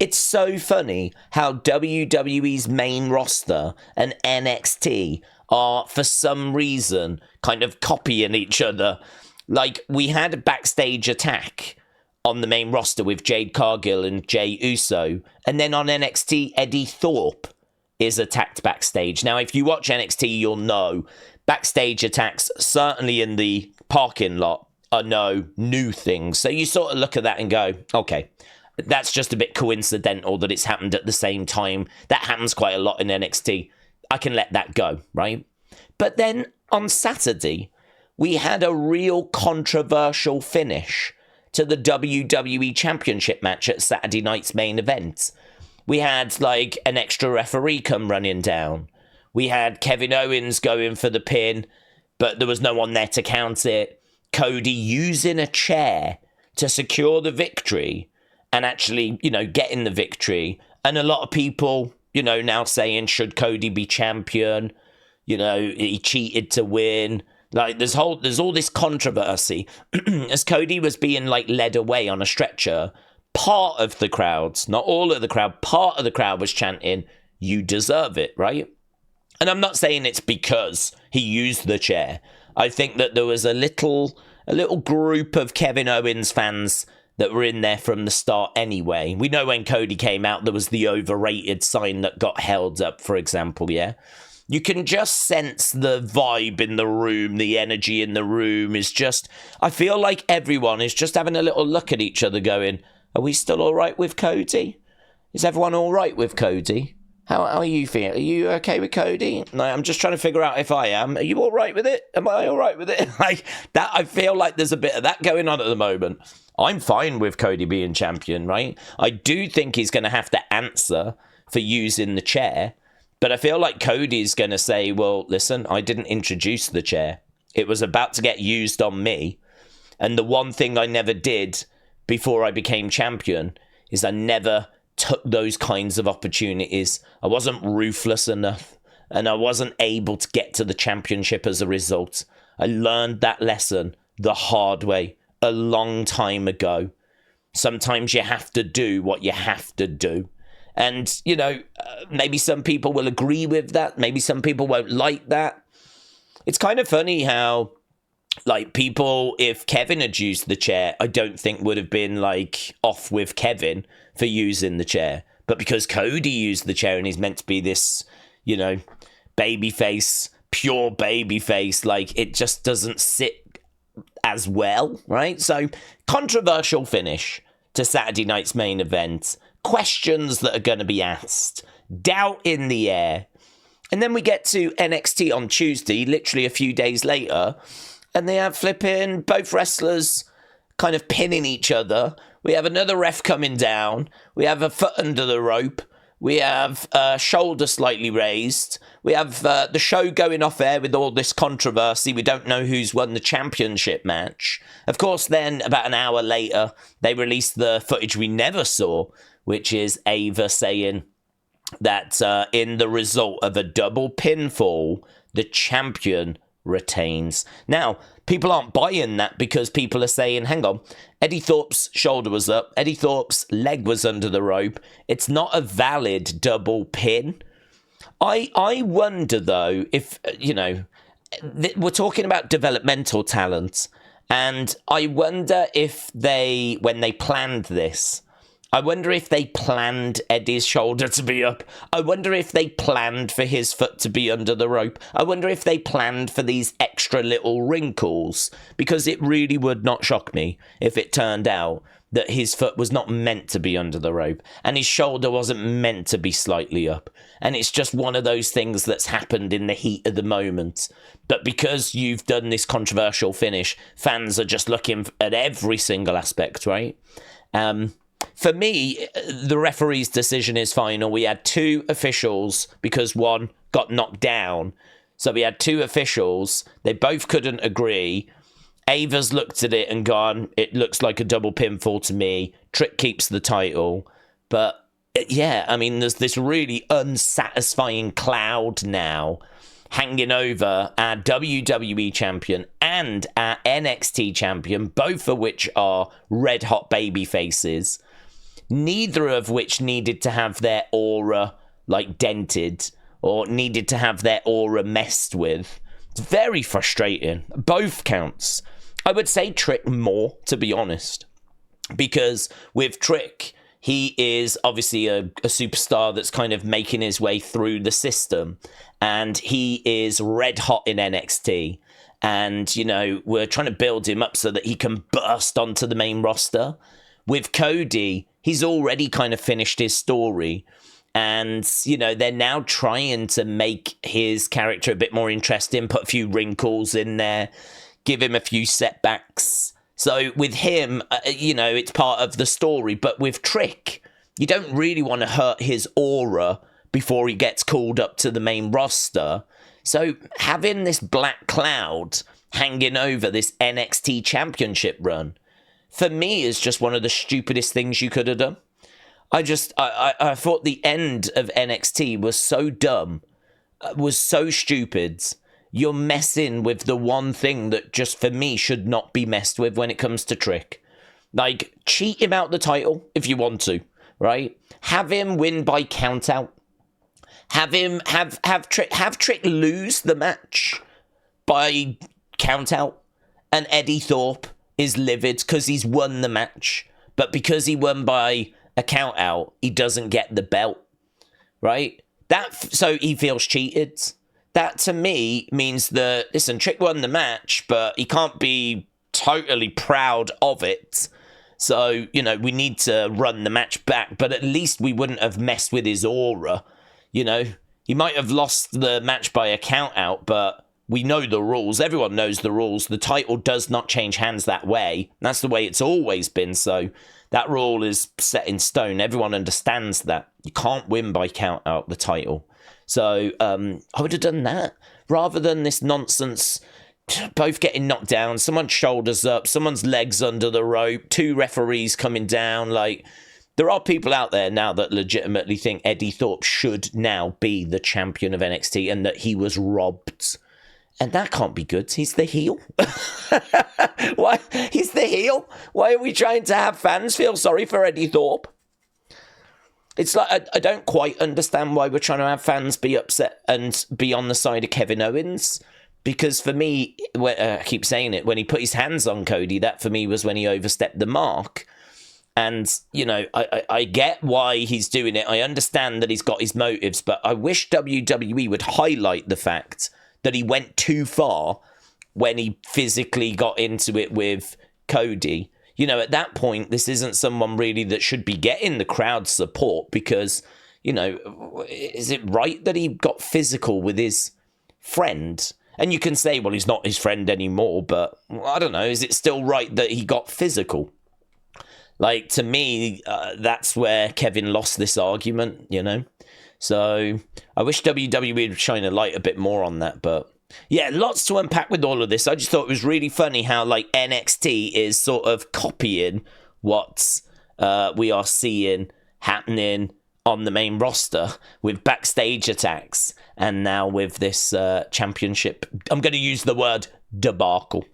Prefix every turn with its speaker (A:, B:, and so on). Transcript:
A: it's so funny how WWE's main roster and NXT are, for some reason, kind of copying each other. Like, we had a backstage attack on the main roster with Jade Cargill and Jey Uso, and then on NXT, Eddie Thorpe is attacked backstage. Now, if you watch NXT, you'll know backstage attacks, certainly in the parking lot, are no new things. So you sort of look at that and go, okay, that's just a bit coincidental that it's happened at the same time. That happens quite a lot in NXT. I can let that go, right? But then on Saturday, we had a real controversial finish to the WWE Championship match at Saturday night's main event. We had, like, an extra referee come running down. We had Kevin Owens going for the pin, but there was no one there to count it. Cody using a chair to secure the victory and actually, getting the victory. And a lot of people, now saying, should Cody be champion? He cheated to win. Like, there's all this controversy. As Cody was being, led away on a stretcher, part of the crowd, not all of the crowd, part of the crowd was chanting, you deserve it, right? And I'm not saying it's because he used the chair. I think that there was a little group of Kevin Owens fans that were in there from the start anyway. We know when Cody came out, there was the overrated sign that got held up, for example, yeah? You can just sense the vibe in the room, the energy in the room is just... I feel like everyone is just having a little look at each other going, are we still all right with Cody? Is everyone all right with Cody? How are you feeling? Are you okay with Cody? Like, I'm just trying to figure out if I am. Are you all right with it? Am I all right with it? Like that, I feel like there's a bit of that going on at the moment. I'm fine with Cody being champion, right? I do think he's going to have to answer for using the chair. But I feel like Cody's going to say, well, listen, I didn't introduce the chair. It was about to get used on me. And the one thing I never did before I became champion is I never took those kinds of opportunities. I wasn't ruthless enough. And I wasn't able to get to the championship as a result. I learned that lesson the hard way a long time ago. Sometimes you have to do what you have to do. And, maybe some people will agree with that. Maybe some people won't like that. It's kind of funny how, people, if Kevin had used the chair, I don't think would have been, off with Kevin for using the chair. But because Cody used the chair and he's meant to be this, babyface, pure babyface, it just doesn't sit as well, right? So, controversial finish to Saturday night's main event. Questions that are going to be asked, doubt in the air. And then we get to NXT on Tuesday, literally a few days later, and they have flipping both wrestlers kind of pinning each other. We have another ref coming down. We have a foot under the rope. We have a shoulder slightly raised. We have the show going off air with all this controversy. We don't know who's won the championship match. Of course, then about an hour later, they released the footage we never saw, which is Ava saying that in the result of a double pinfall, the champion retains. Now, people aren't buying that because people are saying, hang on, Eddie Thorpe's shoulder was up, Eddie Thorpe's leg was under the rope. It's not a valid double pin. I wonder, though, if, we're talking about developmental talent, and I wonder if when they planned this, I wonder if they planned Eddie's shoulder to be up. I wonder if they planned for his foot to be under the rope. I wonder if they planned for these extra little wrinkles, because it really would not shock me if it turned out that his foot was not meant to be under the rope and his shoulder wasn't meant to be slightly up. And it's just one of those things that's happened in the heat of the moment. But because you've done this controversial finish, fans are just looking at every single aspect, right? For me, the referee's decision is final. We had two officials because one got knocked down. So we had two officials. They both couldn't agree. Ava's looked at it and gone, it looks like a double pinfall to me. Trick keeps the title. But yeah, I mean, there's this really unsatisfying cloud now hanging over our WWE champion and our NXT champion, both of which are red-hot baby faces. neither of which needed to have their aura, like, dented or needed to have their aura messed with. It's very frustrating. Both counts. I would say Trick more, to be honest, because with Trick, he is obviously a superstar that's kind of making his way through the system, and he is red hot in NXT. And, you know, we're trying to build him up so that he can burst onto the main roster. With Cody, he's already kind of finished his story. And, you know, they're now trying to make his character a bit more interesting, put a few wrinkles in there, give him a few setbacks. So with him, you know, it's part of the story. But with Trick, you don't really want to hurt his aura before he gets called up to the main roster. So having this black cloud hanging over this NXT championship run, for me, is just one of the stupidest things you could have done. I thought the end of NXT was so dumb, was so stupid. You're messing with the one thing that just, for me, should not be messed with when it comes to Trick. Like, cheat him out the title if you want to, right? Have him win by countout. Have Trick lose the match by countout, and Eddie Thorpe is livid because he's won the match, but because he won by a count out, he doesn't get the belt, right? So he feels cheated. That to me means that, listen, Trick won the match, but he can't be totally proud of it. So, you know, we need to run the match back, but at least we wouldn't have messed with his aura. You know, he might have lost the match by a count out, but we know the rules. Everyone knows the rules. The title does not change hands that way. That's the way it's always been. So that rule is set in stone. Everyone understands that. You can't win by count out the title. So I would have done that rather than this nonsense, both getting knocked down, someone's shoulders up, someone's legs under the rope, two referees coming down. Like, there are people out there now that legitimately think Eddie Thorpe should now be the champion of NXT and that he was robbed. And that can't be good. He's the heel. Why? He's the heel. Why are we trying to have fans feel sorry for Eddie Thorpe? It's like, I don't quite understand why we're trying to have fans be upset and be on the side of Kevin Owens. Because for me, I keep saying it, when he put his hands on Cody, that for me was when he overstepped the mark. And, you know, I get why he's doing it. I understand that he's got his motives, but I wish WWE would highlight the fact that he went too far when he physically got into it with Cody. You know, at that point, this isn't someone really that should be getting the crowd support because, you know, is it right that he got physical with his friend? And you can say, well, he's not his friend anymore, but I don't know. Is it still right that he got physical? Like, to me, that's where Kevin lost this argument, you know? So I wish WWE would shine a light a bit more on that, but yeah, lots to unpack with all of this. I just thought it was really funny how, like, NXT is sort of copying what we are seeing happening on the main roster with backstage attacks and now with this championship. I'm going to use the word debacle.